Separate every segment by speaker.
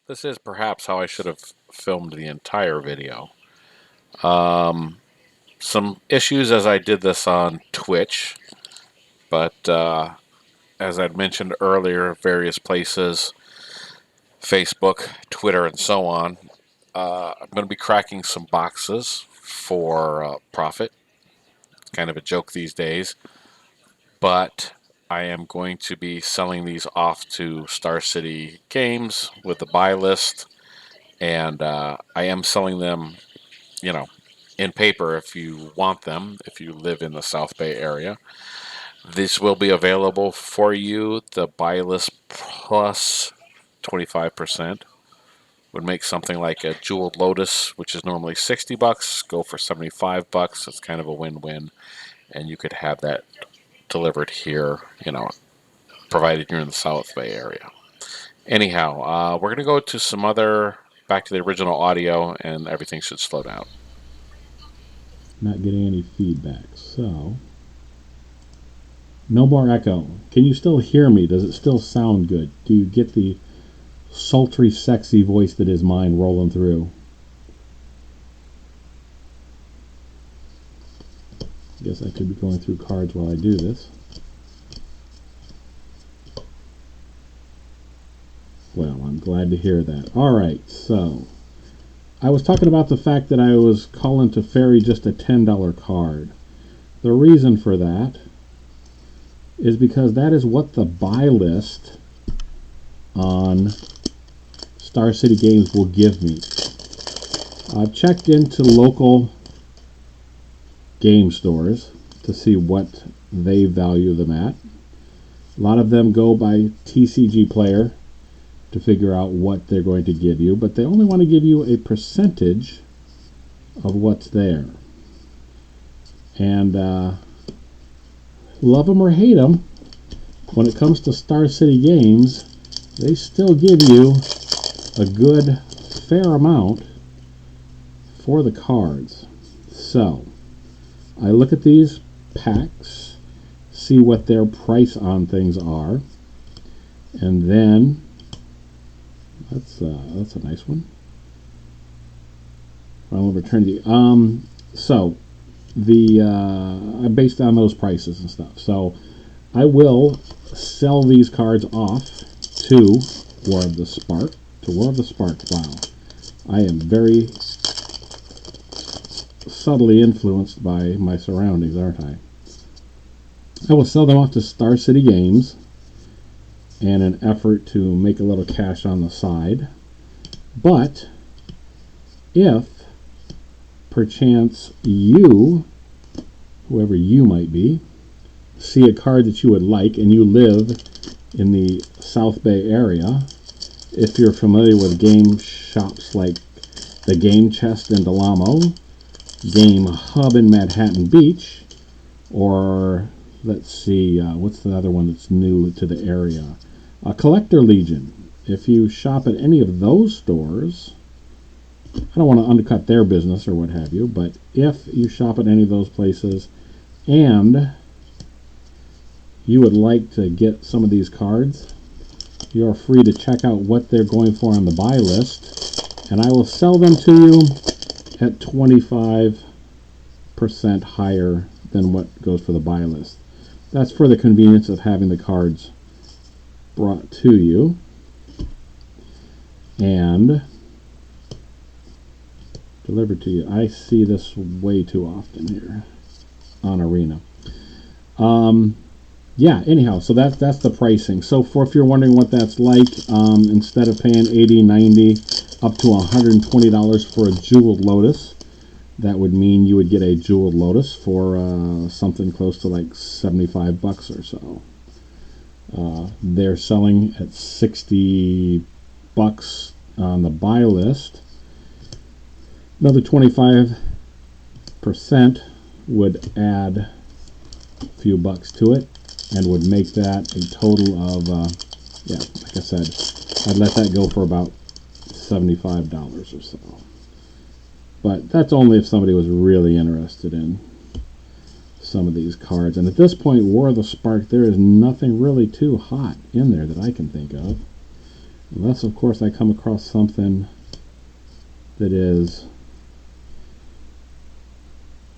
Speaker 1: This is perhaps how I should have filmed the entire video. Um, some issues as I did this on Twitch, but as I'd mentioned earlier, various places, Facebook, Twitter, and so on. I'm going to be cracking some boxes for profit. It's kind of a joke these days, but I am going to be selling these off to Star City Games with the buy list, and I am selling them, you know, in paper if you want them, if you live in the South Bay area. This will be available for you. The buy list plus 25% would make something like a Jeweled Lotus, which is normally $60, go for $75. It's kind of a win-win, and you could have that delivered here, provided you're in the South Bay area. Anyhow, we're going to go to some other, back to the original audio, and everything should slow down.
Speaker 2: Not getting any feedback, so no more echo. Can you still hear me? Does it still sound good? Do you get the sultry, sexy voice that is mine rolling through? I guess I could be going through cards while I do this. Well, I'm glad to hear that. Alright, so I was talking about the fact that I was calling to ferry just a $10 card. The reason for that is because that is what the buy list on Star City Games will give me. I've checked into local game stores to see what they value them at. A lot of them go by TCG Player to figure out what they're going to give you, but they only want to give you a percentage of what's there. And love them or hate them, when it comes to Star City Games, they still give you a good, fair amount for the cards. So, I look at these packs, see what their price on things are, and then that's a nice one. Final Eternity. So based on those prices and stuff. So I will sell these cards off to War of the Spark. To War of the Spark. Wow, I am very subtly influenced by my surroundings, aren't I? I will sell them off to Star City Games in an effort to make a little cash on the side. But if perchance you, whoever you might be, see a card that you would like and you live in the South Bay area, if you're familiar with game shops like the Game Chest in Delamo, Game Hub in Manhattan Beach, or let's see, what's the other one that's new to the area? Collector Legion. If you shop at any of those stores, I don't want to undercut their business or what have you, but if you shop at any of those places and you would like to get some of these cards, you're free to check out what they're going for on the buy list, and I will sell them to you at 25% higher than what goes for the buy list. That's for the convenience of having the cards brought to you and delivered to you. I see this way too often here on Arena. Yeah, anyhow, so that's the pricing. So if you're wondering what that's like, instead of paying $80, $90, up to $120 for a Jeweled Lotus, that would mean you would get a Jeweled Lotus for something close to like $75 or so. They're selling at $60 on the buy list. Another 25% would add a few bucks to it and would make that a total of, yeah, like I said, I'd let that go for about $75 or so. But that's only if somebody was really interested in some of these cards. And at this point, War of the Spark, there is nothing really too hot in there that I can think of. Unless, of course, I come across something that is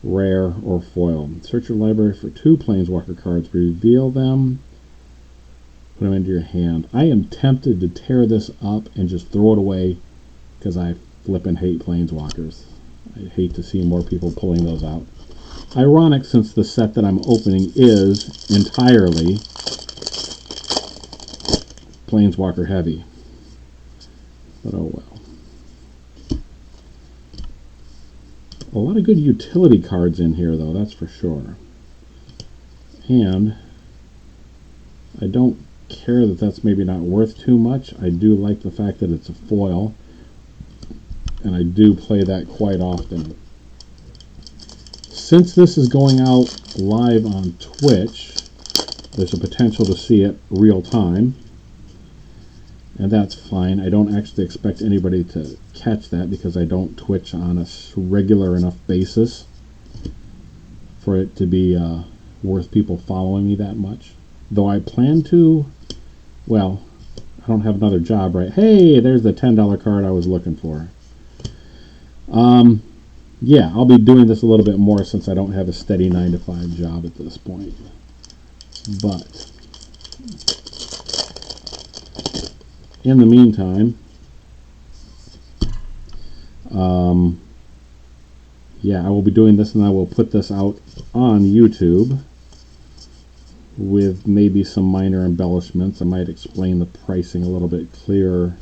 Speaker 2: rare or foil. Search your library for 2 Planeswalker cards. Reveal them. Put them into your hand. I am tempted to tear this up and just throw it away because I flippin' hate Planeswalkers. I hate to see more people pulling those out. Ironic, since the set that I'm opening is entirely Planeswalker heavy. But oh well. A lot of good utility cards in here, though, that's for sure. And I don't care that that's maybe not worth too much. I do like the fact that it's a foil, and I do play that quite often. Since this is going out live on Twitch, there's a potential to see it real time, and that's fine. I don't actually expect anybody to catch that because I don't Twitch on a regular enough basis for it to be worth people following me that much. Though I plan to, well, I don't have another job, right? Hey, there's the $10 card I was looking for. Yeah, I'll be doing this a little bit more since I don't have a steady 9-to-5 job at this point. But in the meantime, yeah, I will be doing this, and I will put this out on YouTube with maybe some minor embellishments. I might explain the pricing a little bit clearer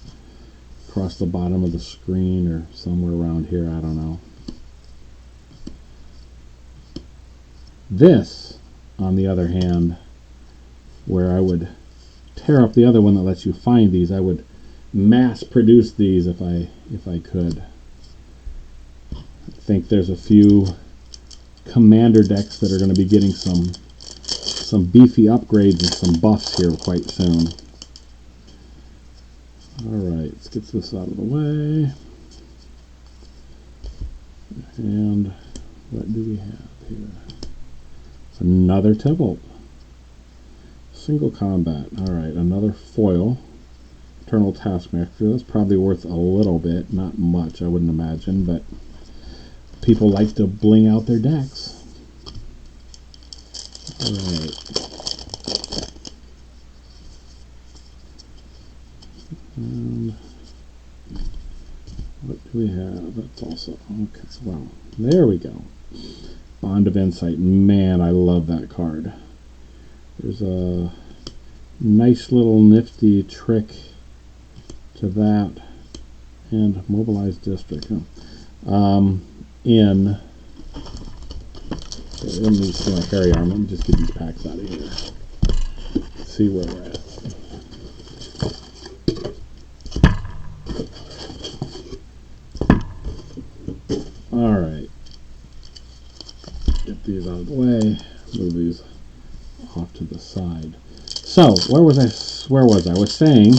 Speaker 2: across the bottom of the screen or somewhere around here. I don't know. This, on the other hand, where I would tear up the other one that lets you find these, I would mass produce these if I could. I think there's a few commander decks that are going to be getting some beefy upgrades and some buffs here quite soon. Alright, let's get this out of the way. And what do we have here? It's another Tibalt. Single combat. Alright, another foil. Eternal Taskmaster. That's probably worth a little bit. Not much, I wouldn't imagine, but people like to bling out their decks. Alright. And what do we have? That's also okay. Well, there we go. Bond of Insight. Man, I love that card. There's a nice little nifty trick to that, and Mobilized District. In these Harry Arm. Let me just get these packs out of here. Let's see where we're at. Alright. Get these out of the way. Move these off to the side. So, where was I? I was saying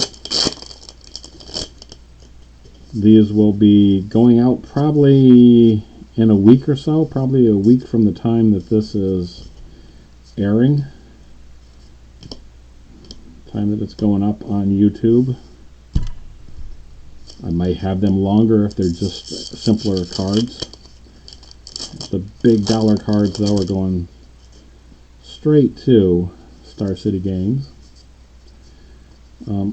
Speaker 2: these will be going out probably in a week or so, probably a week from the time that this is airing. Time that it's going up on YouTube. I might have them longer if they're just simpler cards. The big dollar cards, though, are going straight to Star City Games. Oh,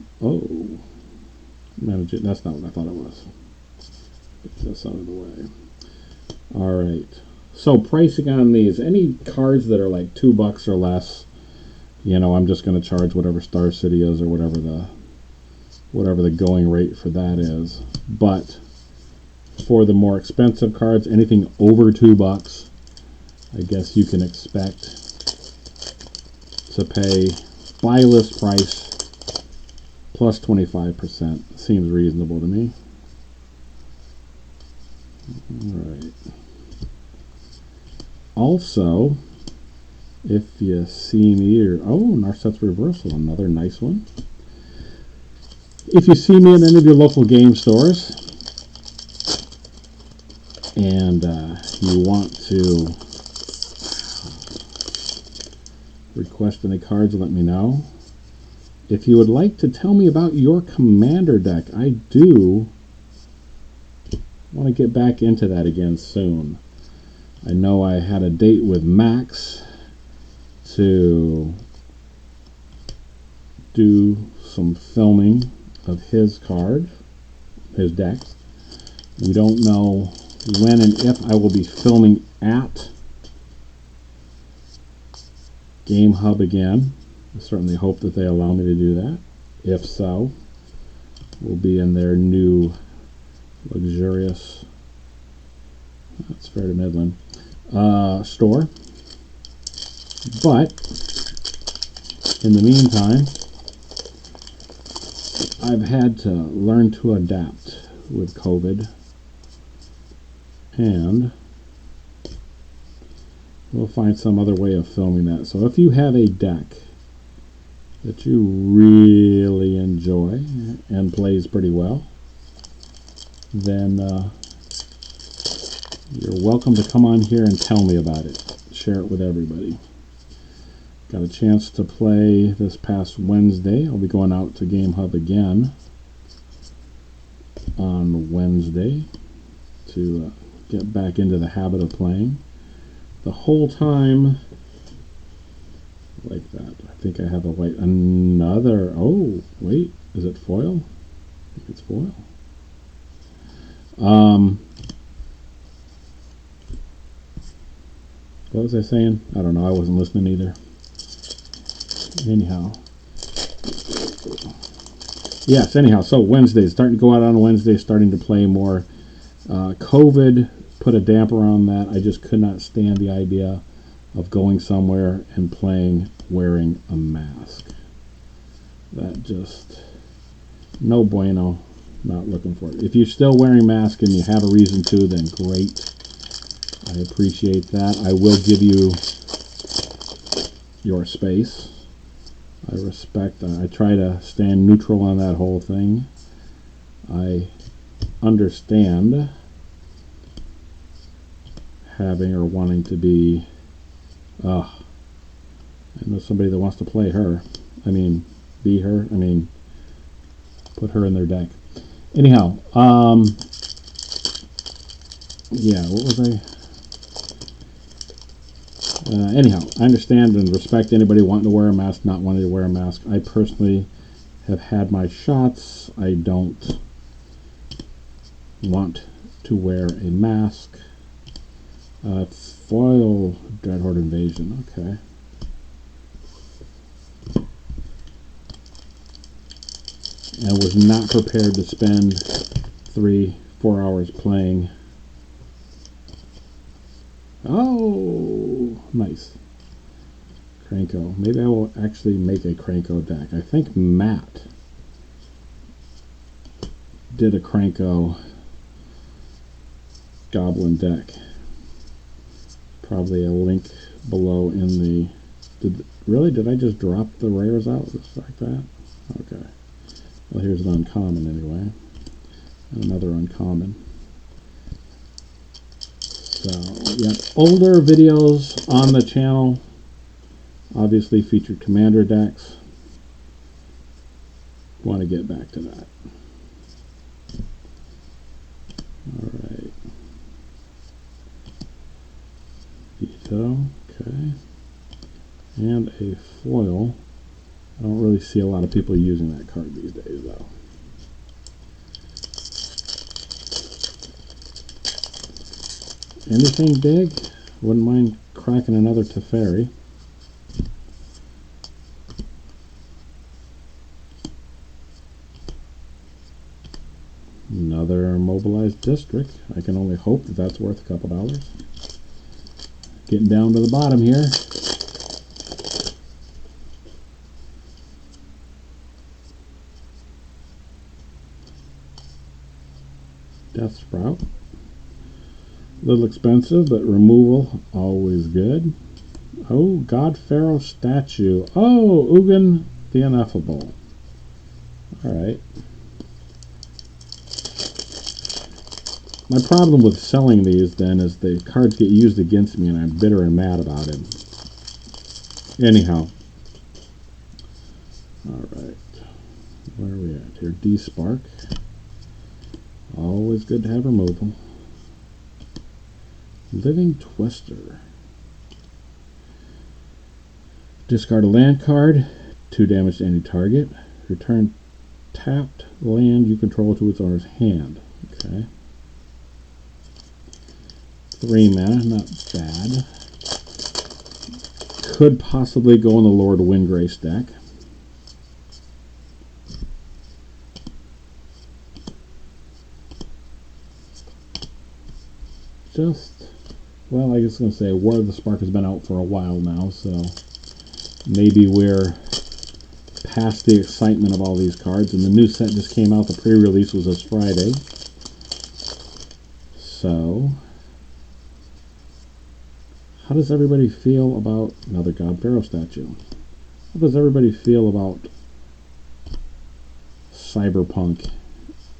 Speaker 2: that's not what I thought it was. Get this out of the way. Alright, so pricing on these, any cards that are like $2 or less, you know, I'm just going to charge whatever Star City is or whatever the going rate for that is. But for the more expensive cards, anything over $2, I guess you can expect to pay buy list price plus 25%. Seems reasonable to me. Alright. Also, if you see me, Narset's Reversal, another nice one. If you see me in any of your local game stores and you want to request any cards, let me know. if you would like to tell me about your commander deck, I do want to get back into that again soon. I know I had a date with Max to do some filming of his decks. We don't know when and if I will be filming at Game Hub again. I certainly hope that they allow me to do that. If so, we'll be in their new luxurious, that's fair to Midland, store. But in the meantime, I've had to learn to adapt with COVID, and we'll find some other way of filming that. So if you have a deck that you really enjoy and plays pretty well, then you're welcome to come on here and tell me about it. Share it with everybody. Got a chance to play this past Wednesday. I'll be going out to Game Hub again on Wednesday to get back into the habit of playing. The whole time, like that. I think I have a white, another, oh, wait, is it foil? I think it's foil. What was I saying? I don't know, I wasn't listening either. Anyhow. Yes, anyhow, so Wednesday, starting to go out on Wednesday, starting to play more. COVID put a damper on that. I just could not stand the idea of going somewhere and playing wearing a mask. That just, no bueno, not looking for it. If you're still wearing a mask and you have a reason to, then great. I appreciate that. I will give you your space. I respect, I try to stand neutral on that whole thing. I understand having or wanting to be, I know somebody that wants to play her. I mean, be her. I mean, put her in their deck. Anyhow, yeah, what was I? Anyhow, I understand and respect anybody wanting to wear a mask, not wanting to wear a mask. I personally have had my shots. I don't want to wear a mask. Foil Dreadhorde Invasion, okay. And was not prepared to spend 3-4 hours playing. Oh, nice. Cranko. Maybe I will actually make a Cranko deck. I think Matt did a Cranko Goblin deck. Probably a link below in the... Did I just drop the rares out just like that? Okay. Well, here's an uncommon anyway. Another uncommon. So, yeah, older videos on the channel obviously featured commander decks. Want to get back to that. Alright. Veto, okay. And a foil. I don't really see a lot of people using that card these days, though. Anything big? Wouldn't mind cracking another Teferi. Another mobilized district. I can only hope that that's worth a couple dollars. Getting down to the bottom here. Death Sprout. A little expensive, but removal always good. Oh, God Pharaoh statue. Oh, Ugin the Ineffable. Alright. My problem with selling these then is the cards get used against me and I'm bitter and mad about it. Anyhow. Alright. Where are we at here? D-Spark. Always good to have removal. Living Twister. Discard a land card. 2 damage to any target. Return tapped land you control to its owner's hand. Okay. 3 mana, not bad. Could possibly go in the Lord Windgrace deck. Well, I was going to say, War of the Spark has been out for a while now, so maybe we're past the excitement of all these cards. And the new set just came out. The pre-release was this Friday. So, how does everybody feel about another God Pharaoh statue? How does everybody feel about cyberpunk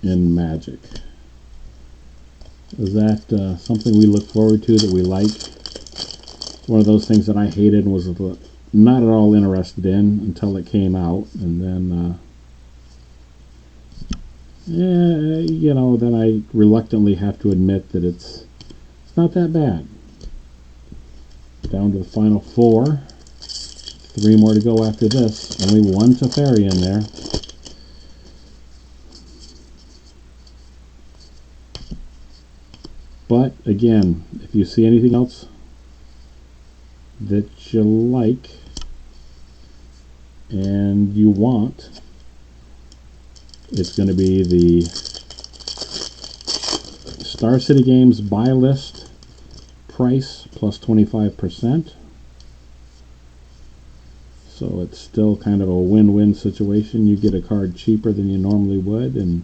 Speaker 2: in Magic? Is that something we look forward to, that we like? One of those things that I hated and was not at all interested in until it came out, and then, you know, then I reluctantly have to admit that it's not that bad. Down to the final 4. 3 more to go after this. Only 1 Teferi in there. But, again, if you see anything else that you like and you want, it's going to be the Star City Games buy list price plus 25%. So it's still kind of a win-win situation. You get a card cheaper than you normally would, and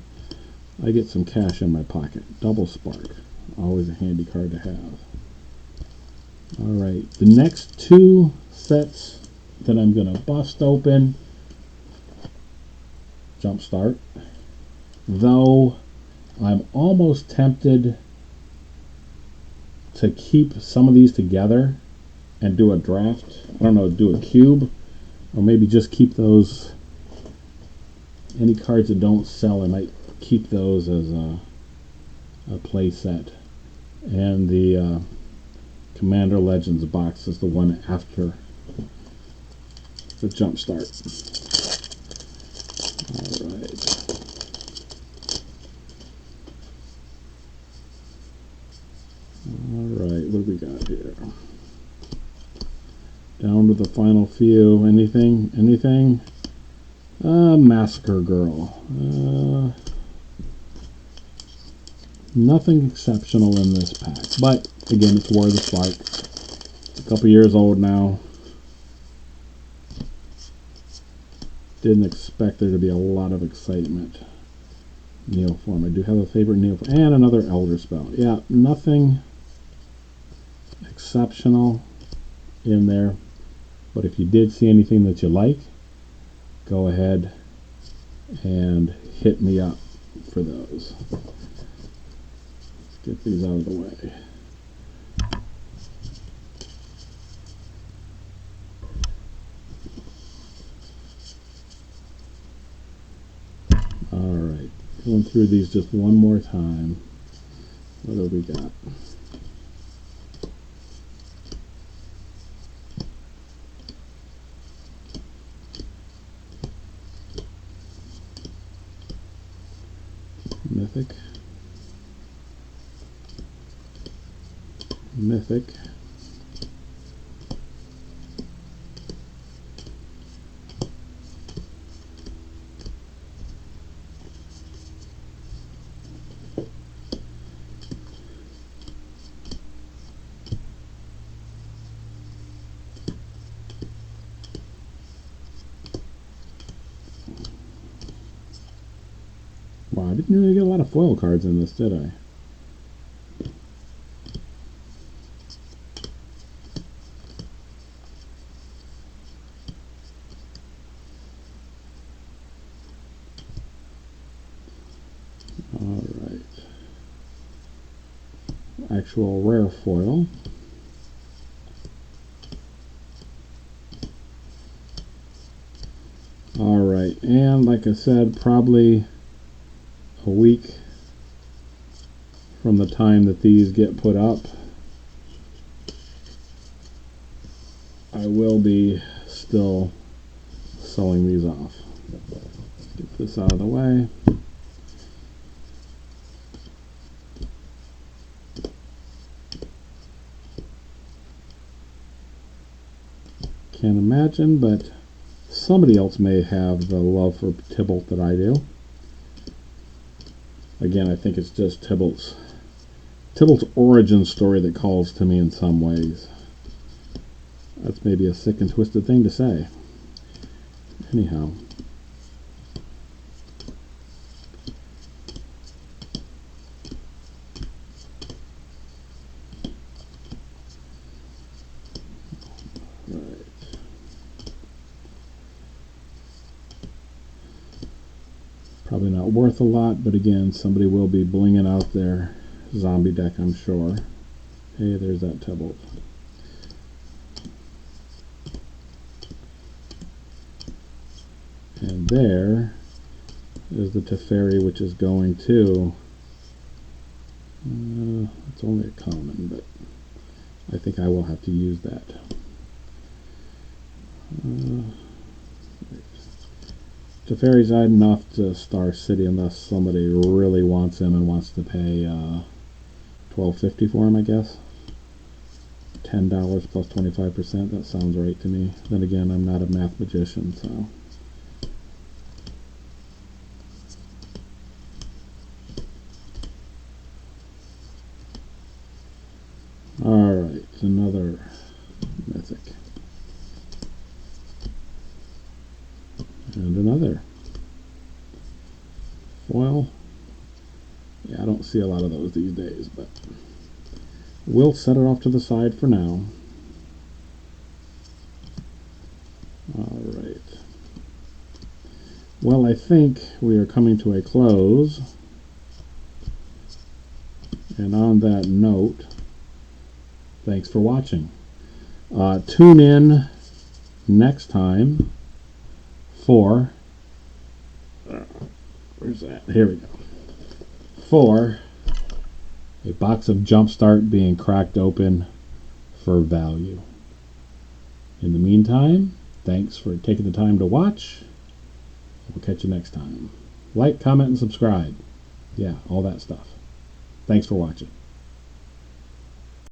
Speaker 2: I get some cash in my pocket. Double Spark. Always a handy card to have. Alright, the next 2 sets that I'm going to bust open. Jumpstart. Though I'm almost tempted to keep some of these together and do a draft. I don't know, do a cube, or maybe just keep those. Any cards that don't sell, I might keep those as a play set. And the Commander Legends box is the one after the Jumpstart. Alright. Alright, what do we got here? Down to the final few. Anything? Anything? Massacre Girl. Nothing exceptional in this pack. But, again, it's War of the Spark. It's a couple years old now. Didn't expect there to be a lot of excitement. Neoform. I do have a favorite Neoform. And another Elder Spell. Yeah, nothing exceptional in there. But if you did see anything that you like, go ahead and hit me up for those. Get these out of the way. Alright, going through these just one more time. What do we got? Mythic. Mythic. Wow, I didn't really get a lot of foil cards in this, did I? Alright. Actual rare foil. Alright. And like I said, probably a week from the time that these get put up, I will be still sewing these off. Let's get this out of the way. Can't imagine, but somebody else may have the love for Tibalt that I do. Again, I think it's just Tibalt's origin story that calls to me in some ways. That's maybe a sick and twisted thing to say. Anyhow. Right. Probably not worth a lot, but again, somebody will be blinging out their zombie deck, I'm sure. Hey, there's that Tibalt. And there is the Teferi, which is going to... it's only a common, but I think I will have to use that. Teferi's hiding off to Star City unless somebody really wants him and wants to pay $12.50 for him, I guess. $10 plus 25%. That sounds right to me. Then again, I'm not a math magician, so... Alright, another mythic. And another. Foil. Yeah, I don't see a lot of those these days, but we'll set it off to the side for now. Alright. Well, I think we are coming to a close. And on that note, thanks for watching. Tune in next time for... where's that? Here we go. For a box of Jumpstart being cracked open for value. In the meantime, thanks for taking the time to watch. We'll catch you next time. Like, comment, and subscribe. Yeah, all that stuff. Thanks for watching.